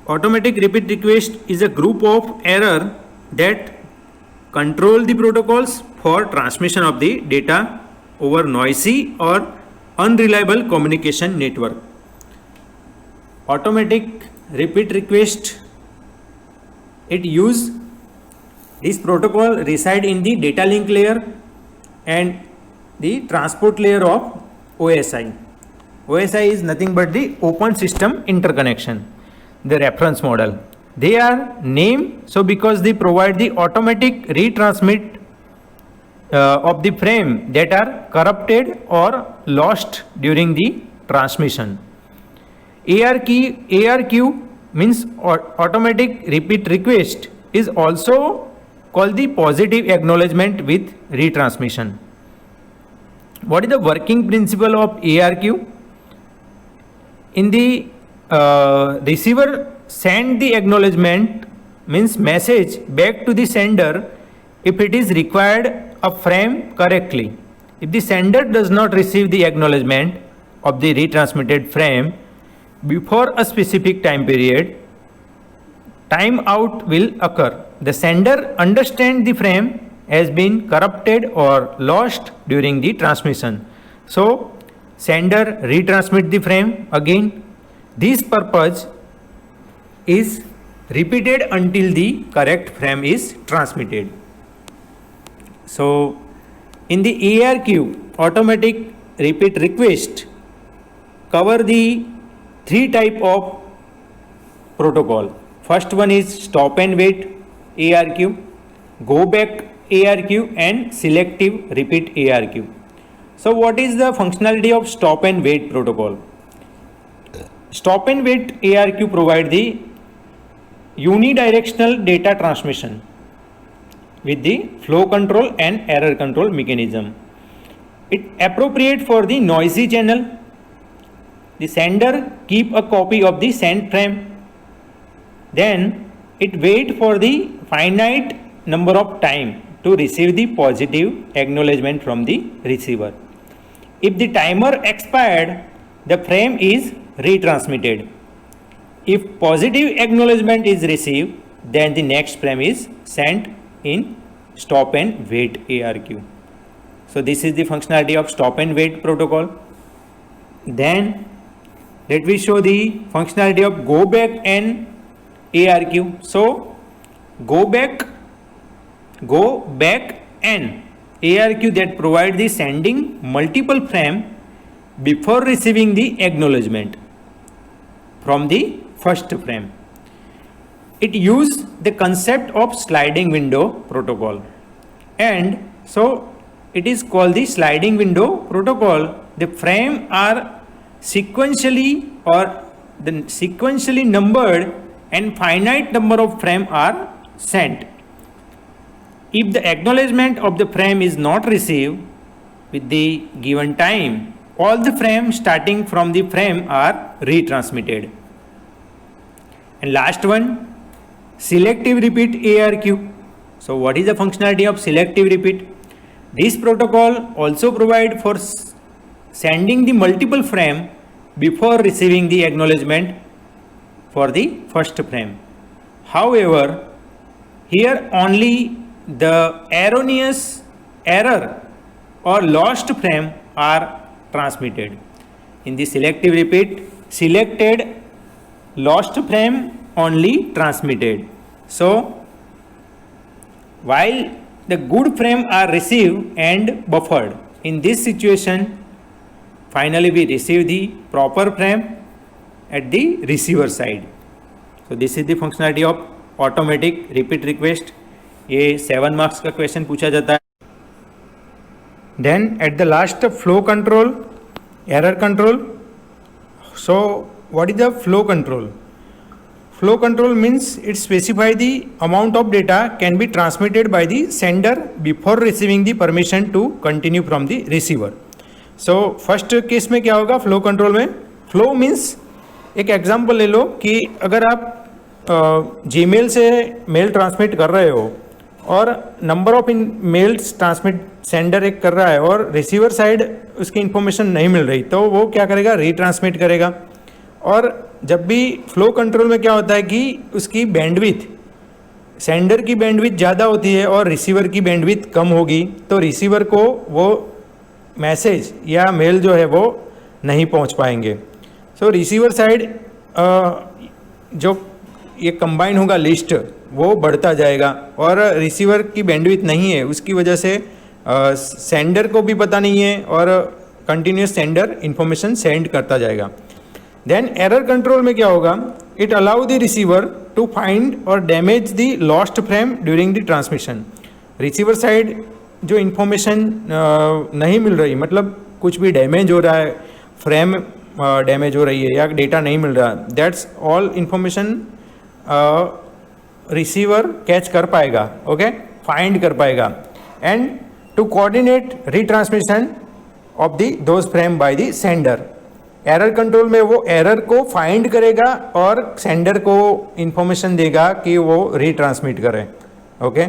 Automatic repeat request is a group of error that control the protocols for transmission of the data over noisy or unreliable communication network. Automatic repeat request, this protocol reside in the data link layer and the transport layer of OSI. OSI is nothing but the open system interconnection, the reference model. They are named so because they provide the automatic retransmit of the frame that are corrupted or lost during the transmission. ARQ means automatic repeat request is also called the positive acknowledgement with retransmission. What is the working principle of ARQ? In the receiver send the acknowledgement means message back to the sender if it is required a frame correctly. If the sender does not receive the acknowledgement of the retransmitted frame before a specific time period, timeout will occur. The sender understands the frame has been corrupted or lost during the transmission. So, sender retransmit the frame again. This purpose is repeated until the correct frame is transmitted. So, in the ARQ, automatic repeat request cover the three type of protocol. First one is stop and wait ARQ, go back ARQ and selective repeat ARQ. So what is the functionality of stop and wait protocol? Stop and wait ARQ provide the unidirectional data transmission with the flow control and error control mechanism. It appropriate for the noisy channel. The sender keep a copy of the sent frame. Then it wait for the finite number of time to receive the positive acknowledgement from the receiver. If the timer expired, the frame is retransmitted. If positive acknowledgement is received, then the next frame is sent in stop and wait ARQ. So this is the functionality of stop and wait protocol. Then let me show the functionality of go back and ARQ. So go back and ARQ that provide the sending multiple frame before receiving the acknowledgement from the first frame. It use the concept of sliding window protocol, and so it is called the sliding window protocol. The frame are sequentially numbered and finite number of frame are sent. If the acknowledgement of the frame is not received with the given time, all the frames starting from the frame are retransmitted. And last one, selective repeat ARQ. So what is the functionality of selective repeat? This protocol also provide for sending the multiple frame before receiving the acknowledgement for the first frame. However, here only the erroneous error or lost frame are transmitted. In the selective repeat, selected lost frame only transmitted. So while the good frame are received and buffered, in this situation finally we receive the proper frame at the receiver side. So this is the functionality of automatic repeat request. ये 7 marks का question पूछा जाता है. Then at the last, flow control, error control. So what is the flow control? Flow control means it specifies the amount of data can be transmitted by the sender before receiving the permission to continue from the receiver. So first case में क्या होगा flow control में? Flow means एक example ले लो कि अगर आप Gmail से मेल ट्रांसमिट कर रहे हो और number of males transmit sender एक कर रहा है और रिसीवर साइड उसकी इन्फॉर्मेशन नहीं मिल रही, तो वो क्या करेगा? रीट्रांसमिट करेगा. और जब भी फ्लो कंट्रोल में क्या होता है कि उसकी बैंडविथ, सेंडर की बैंडविथ ज़्यादा होती है और रिसीवर की बैंडविथ कम होगी, तो रिसीवर को वो मैसेज या मेल जो है वो नहीं पहुंच पाएंगे। सो रिसीवर साइड जो ये कंबाइन होगा लिस्ट, वो बढ़ता जाएगा, और रिसीवर की बैंडविथ नहीं है उसकी वजह से सेंडर को भी पता नहीं है और कंटिन्यूस सेंडर इंफॉर्मेशन सेंड करता जाएगा। देन एरर कंट्रोल में क्या होगा, it allow the receiver to find और damage the lost frame during the transmission. Receiver side जो इन्फॉर्मेशन नहीं मिल रही, मतलब कुछ भी डैमेज हो रहा है, फ्रेम डैमेज हो रही है या डेटा नहीं मिल रहा, that's all information receiver catch कर पाएगा, ओके, फाइंड कर पाएगा, and to coordinate retransmission of the those frame by the sender. Error control में वो एरर को फाइंड करेगा और सेंडर को इंफॉर्मेशन देगा कि वो रीट्रांसमिट करे, okay.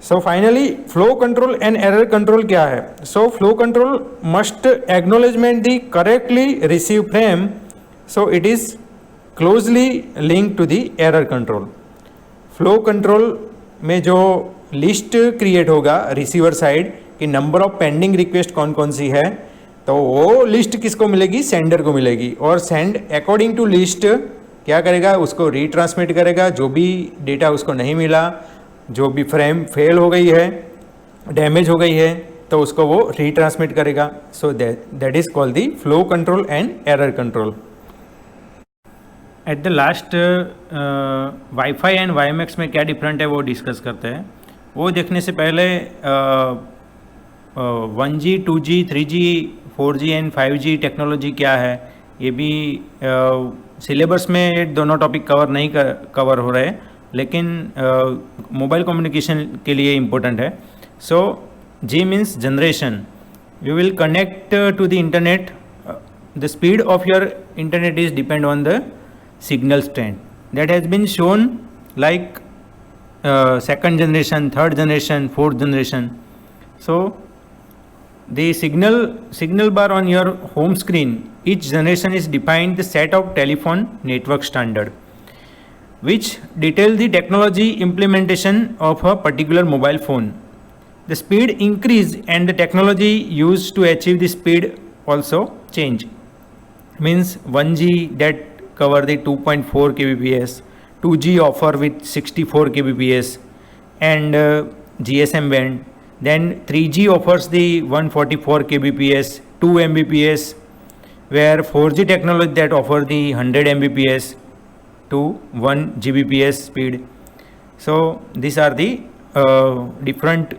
So finally flow control and error control क्या है? So flow control must acknowledgement the correctly receive frame, so it is closely link to the error control. Flow control में जो list create होगा receiver side कि number of pending request कौन कौन सी है, तो वो लिस्ट किसको मिलेगी? सेंडर को मिलेगी, और सेंड अकॉर्डिंग टू लिस्ट क्या करेगा? उसको रीट्रांसमिट करेगा। जो भी डेटा उसको नहीं मिला, जो भी फ्रेम फेल हो गई है, डैमेज हो गई है, तो उसको वो रीट्रांसमिट करेगा। So that is called the flow control and error control. At the last wifi and WiMAX में क्या डिफरेंट है वो डिस्कस करते हैं। वो देखने से पहले 1G, 2G, 3G, 4G and 5G technology क्या है, ये भी सिलेबस में ये दोनों टॉपिक कवर नहीं कवर हो रहे, लेकिन मोबाइल कम्युनिकेशन के लिए इम्पोर्टेंट है। So G means generation. You will connect to the internet, the speed of your internet is depend on the signal strength that has been shown, like second generation, third generation, fourth generation. So the signal bar on your home screen, each generation is defined the set of telephone network standard which detail the technology implementation of a particular mobile phone. The speed increase and the technology used to achieve the speed also change. Means 1G that cover the 2.4 kbps, 2G offer with 64 kbps and GSM band, then 3G offers the 144 kbps, 2 mbps, where 4G technology that offer the 100 mbps to 1 gbps speed. So these are the different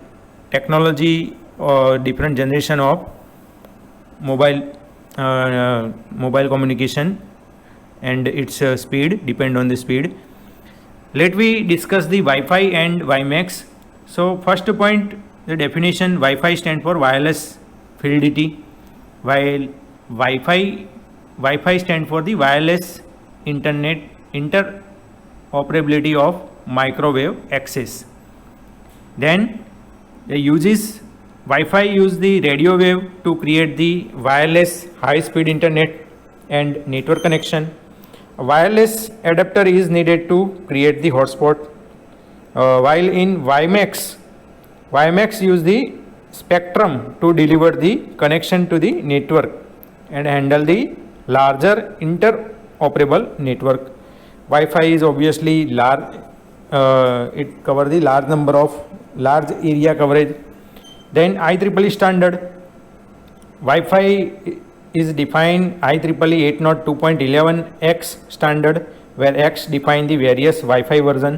technology or different generation of mobile communication, and its speed depend on the speed. Let we discuss the Wi-Fi and WiMAX. So first point, the definition: Wi-Fi stand for wireless fidelity, while Wi-Fi stand for the wireless internet interoperability of microwave access. Then the uses: Wi-Fi use the radio wave to create the wireless high speed internet and network connection. A wireless adapter is needed to create the hotspot. While in WiMAX use the spectrum to deliver the connection to the network and handle the larger interoperable network. Wi-Fi is obviously large, it cover the large area coverage. Then IEEE standard. Wi-Fi is defined IEEE 802.11x standard, where X define the various Wi-Fi version,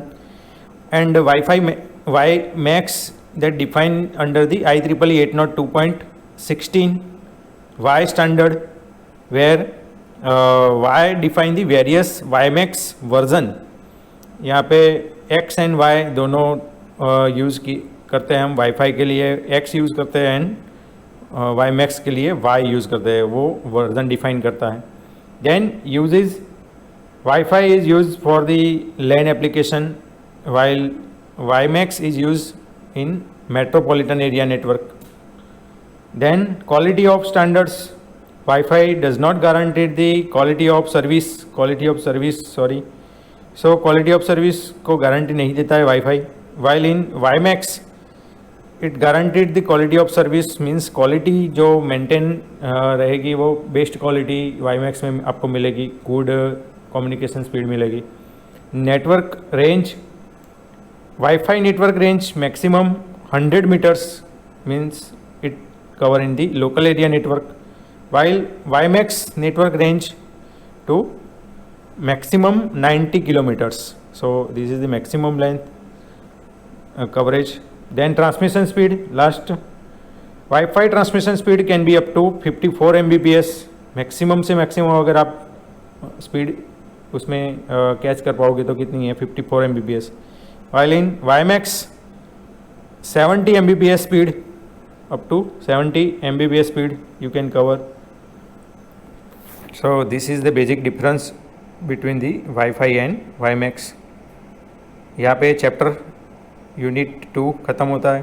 and WiMAX that defined under the IEEE 802.16 Y standard, where Y define the various WiMAX version. यहाँ पे X and Y दोनों use करते हैं हम। Wifi के लिए X use करते हैं एंड WiMAX के लिए Y यूज़ करते हैं, वो वर्जन डिफाइन करता है। Then uses: WiFi is use for the LAN application, while WiMAX is use in metropolitan area network. Then quality of standards: Wi-Fi does not guarantee the quality of service, sorry. So quality of service को guarantee नहीं देता है WiFi. While in WiMAX it guaranteed the quality of service, means quality जो maintain रहेगी वो best quality WiMAX में आपको मिलेगी, गुड कम्युनिकेशन स्पीड मिलेगी. Network range, WiFi network range maximum 100 metres, means it cover in the local area network. While WiMAX network range to maximum 90 kilometers. So this is the maximum length coverage. Then transmission speed, last, Wi-Fi transmission speed can be up to 54 Mbps. Maximum से maximum अगर आप speed उसमें catch कर पाओगे तो कितनी है, 54 Mbps. While in WiMAX 70 Mbps speed, up to 70 Mbps speed you can cover. So this is the basic difference between the Wi-Fi and WiMAX. यहाँ पे चैप्टर यूनिट 2 ख़त्म होता है.